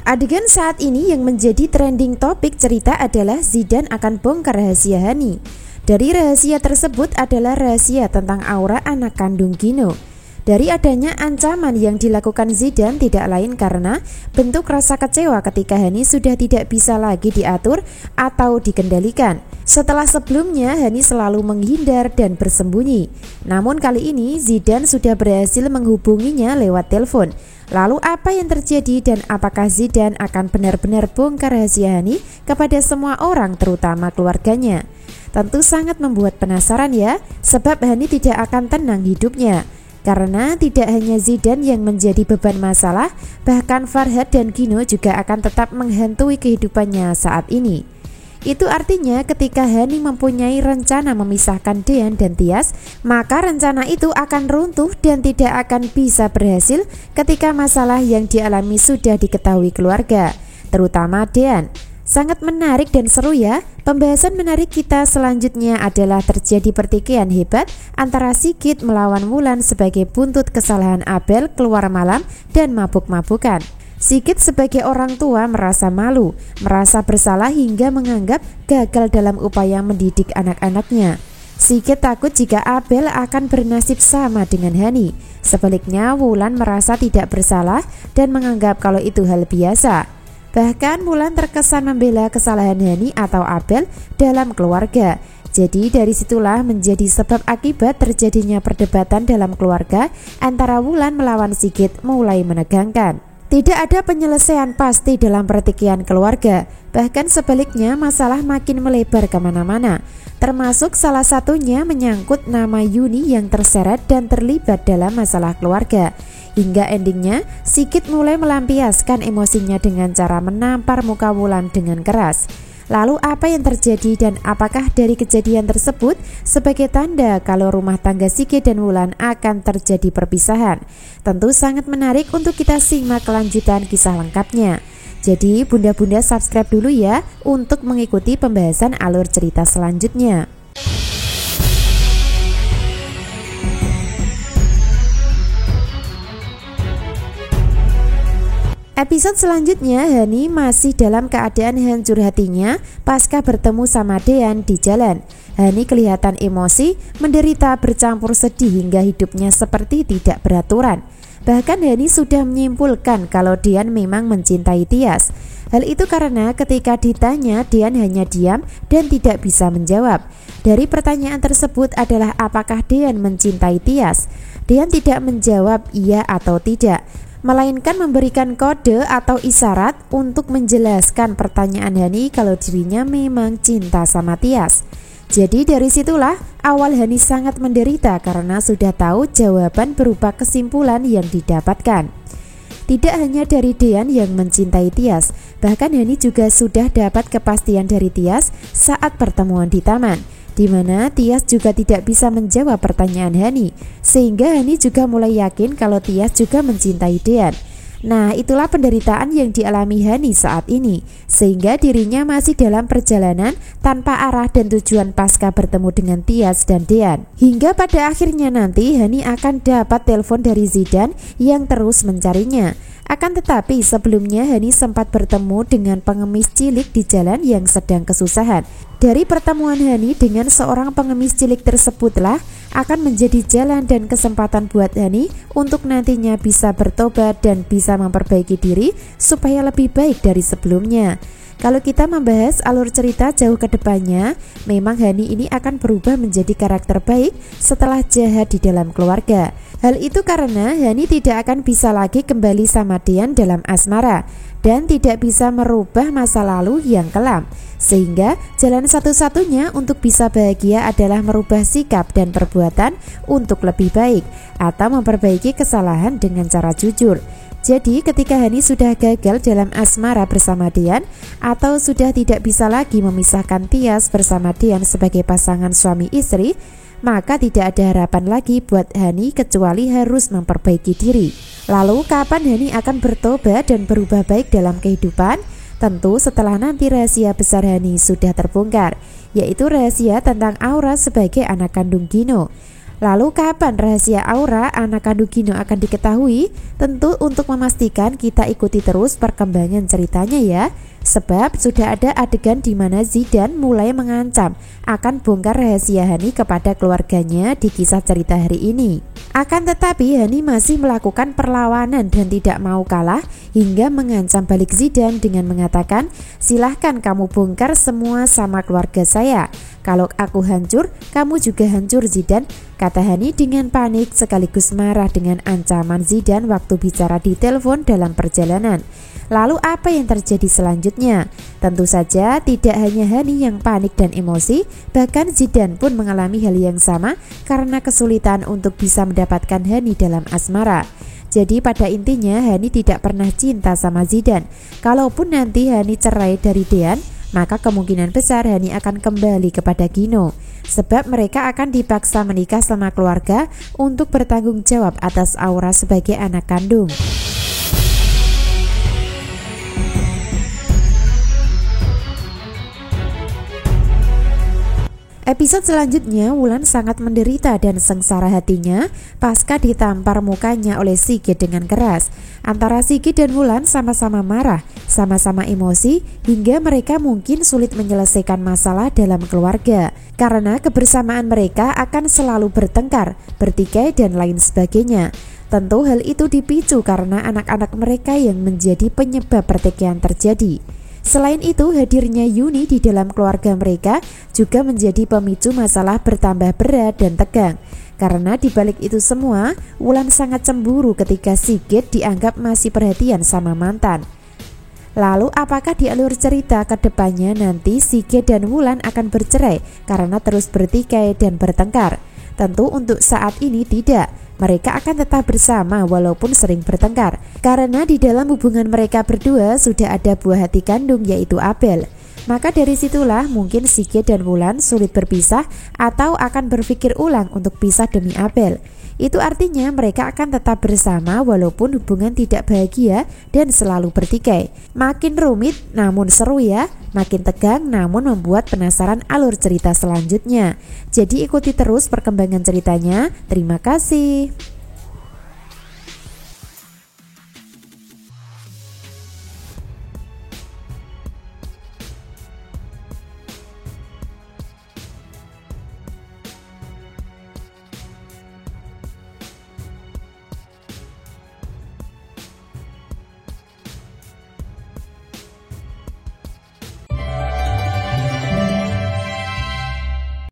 Adegan saat ini yang menjadi trending topik cerita adalah Zidane akan bongkar rahasia Hani. Dari rahasia tersebut adalah rahasia tentang aura anak kandung Gino. Dari adanya ancaman yang dilakukan Zidane tidak lain karena bentuk rasa kecewa ketika Hani sudah tidak bisa lagi diatur atau dikendalikan. Setelah sebelumnya Hani selalu menghindar dan bersembunyi. Namun kali ini Zidane sudah berhasil menghubunginya lewat telepon. Lalu apa yang terjadi dan apakah Zidane akan benar-benar bongkar rahasia Hani kepada semua orang terutama keluarganya? Tentu sangat membuat penasaran ya, sebab Hani tidak akan tenang hidupnya. Karena tidak hanya Zidane yang menjadi beban masalah, bahkan Farhad dan Gino juga akan tetap menghantui kehidupannya saat ini. Itu artinya ketika Hani mempunyai rencana memisahkan Dean dan Tias, maka rencana itu akan runtuh dan tidak akan bisa berhasil ketika masalah yang dialami sudah diketahui keluarga, terutama Dean. Sangat menarik dan seru ya. Pembahasan menarik kita selanjutnya adalah terjadi pertikaian hebat antara Sigit melawan Wulan sebagai buntut kesalahan Abel keluar malam dan mabuk-mabukan. Sigit sebagai orang tua merasa malu, merasa bersalah hingga menganggap gagal dalam upaya mendidik anak-anaknya. Sigit takut jika Abel akan bernasib sama dengan Hani. Sebaliknya Wulan merasa tidak bersalah dan menganggap kalau itu hal biasa. Bahkan Wulan terkesan membela kesalahan Hani atau Abel dalam keluarga. Jadi dari situlah menjadi sebab akibat terjadinya perdebatan dalam keluarga antara Wulan melawan Sigit mulai menegangkan. Tidak ada penyelesaian pasti dalam pertikaian keluarga, bahkan sebaliknya masalah makin melebar kemana-mana. Termasuk salah satunya menyangkut nama Yuni yang terseret dan terlibat dalam masalah keluarga. Hingga endingnya Sigit mulai melampiaskan emosinya dengan cara menampar muka Wulan dengan keras. Lalu apa yang terjadi dan apakah dari kejadian tersebut sebagai tanda kalau rumah tangga Sigit dan Wulan akan terjadi perpisahan? Tentu sangat menarik untuk kita simak kelanjutan kisah lengkapnya. Jadi bunda-bunda subscribe dulu ya untuk mengikuti pembahasan alur cerita selanjutnya. Episode selanjutnya Hani masih dalam keadaan hancur hatinya pasca bertemu sama Dean di jalan. Hani kelihatan emosi, menderita bercampur sedih hingga hidupnya seperti tidak beraturan. Bahkan Hani sudah menyimpulkan kalau Dean memang mencintai Tias. Hal itu karena ketika ditanya Dean hanya diam dan tidak bisa menjawab. Dari pertanyaan tersebut adalah apakah Dean mencintai Tias. Dean tidak menjawab iya atau tidak, melainkan memberikan kode atau isyarat untuk menjelaskan pertanyaan Hani kalau dirinya memang cinta sama Tias. Jadi dari situlah awal Hani sangat menderita karena sudah tahu jawaban berupa kesimpulan yang didapatkan. Tidak hanya dari Dean yang mencintai Tias, bahkan Hani juga sudah dapat kepastian dari Tias saat pertemuan di taman, di mana Tias juga tidak bisa menjawab pertanyaan Hani, sehingga Hani juga mulai yakin kalau Tias juga mencintai Dean. Nah, itulah penderitaan yang dialami Hani saat ini, sehingga dirinya masih dalam perjalanan tanpa arah dan tujuan pasca bertemu dengan Tias dan Dean. Hingga pada akhirnya nanti Hani akan dapat telepon dari Zidane yang terus mencarinya. Akan tetapi sebelumnya Hani sempat bertemu dengan pengemis cilik di jalan yang sedang kesusahan. Dari pertemuan Hani dengan seorang pengemis cilik tersebutlah akan menjadi jalan dan kesempatan buat Hani untuk nantinya bisa bertobat dan bisa memperbaiki diri supaya lebih baik dari sebelumnya. Kalau kita membahas alur cerita jauh ke depannya, memang Hani ini akan berubah menjadi karakter baik setelah jahat di dalam keluarga. Hal itu karena Hani tidak akan bisa lagi kembali sama Dean dalam asmara dan tidak bisa merubah masa lalu yang kelam. Sehingga jalan satu-satunya untuk bisa bahagia adalah merubah sikap dan perbuatan untuk lebih baik atau memperbaiki kesalahan dengan cara jujur. Jadi ketika Hani sudah gagal dalam asmara bersama Dean atau sudah tidak bisa lagi memisahkan Tias bersama Dean sebagai pasangan suami istri, maka tidak ada harapan lagi buat Hani kecuali harus memperbaiki diri. Lalu kapan Hani akan bertobat dan berubah baik dalam kehidupan? Tentu setelah nanti rahasia besar Hani sudah terbongkar, yaitu rahasia tentang Aura sebagai anak kandung Gino. Lalu kapan rahasia aura anak kandung Gino akan diketahui? Tentu untuk memastikan kita ikuti terus perkembangan ceritanya ya. Sebab sudah ada adegan di mana Zidane mulai mengancam akan bongkar rahasia Hani kepada keluarganya di kisah cerita hari ini. Akan tetapi Hani masih melakukan perlawanan dan tidak mau kalah hingga mengancam balik Zidane dengan mengatakan, "Silahkan kamu bongkar semua sama keluarga saya. Kalau aku hancur, kamu juga hancur Zidane," kata Hani dengan panik sekaligus marah dengan ancaman Zidane waktu bicara di telepon dalam perjalanan. Lalu apa yang terjadi selanjutnya? Tentu saja tidak hanya Hani yang panik dan emosi, bahkan Zidane pun mengalami hal yang sama karena kesulitan untuk bisa mendapatkan Hani dalam asmara. Jadi pada intinya Hani tidak pernah cinta sama Zidane. Kalaupun nanti Hani cerai dari Dean, maka kemungkinan besar Hani akan kembali kepada Gino. Sebab mereka akan dipaksa menikah sama keluarga untuk bertanggung jawab atas Aura sebagai anak kandung. Episode selanjutnya, Wulan sangat menderita dan sengsara hatinya pasca ditampar mukanya oleh Sigit dengan keras. Antara Sigit dan Wulan sama-sama marah, sama-sama emosi, hingga mereka mungkin sulit menyelesaikan masalah dalam keluarga. Karena kebersamaan mereka akan selalu bertengkar, bertikai, dan lain sebagainya. Tentu hal itu dipicu karena anak-anak mereka yang menjadi penyebab pertikaian terjadi. Selain itu, hadirnya Yuni di dalam keluarga mereka juga menjadi pemicu masalah bertambah berat dan tegang. Karena dibalik itu semua, Wulan sangat cemburu ketika Sigit dianggap masih perhatian sama mantan. Lalu apakah di alur cerita ke depannya nanti Sigit dan Wulan akan bercerai karena terus bertikai dan bertengkar? Tentu untuk saat ini tidak. Mereka akan tetap bersama walaupun sering bertengkar. Karena di dalam hubungan mereka berdua sudah ada buah hati kandung yaitu Abel. Maka dari situlah mungkin Sigit dan Wulan sulit berpisah atau akan berpikir ulang untuk pisah demi Abel. Itu artinya mereka akan tetap bersama walaupun hubungan tidak bahagia dan selalu bertikai. Makin rumit namun seru ya, makin tegang namun membuat penasaran alur cerita selanjutnya. Jadi ikuti terus perkembangan ceritanya. Terima kasih.